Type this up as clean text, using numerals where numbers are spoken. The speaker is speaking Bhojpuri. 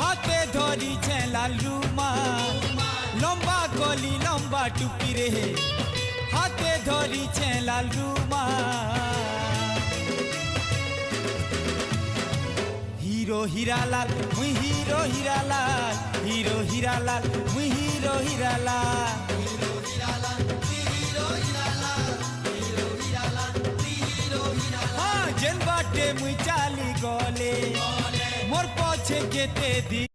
हाथे धरी लाल रुमाल लंबा कली लंबा टुपी रे हाथे धरी लाल रुमाल हीरो हीरालाल मुई हीरो हीरालाल हीरो हीरालाल मुई हीरो हीरालाल हाँ जेन बाटे मुई चाली गले मोर पछे केते दी।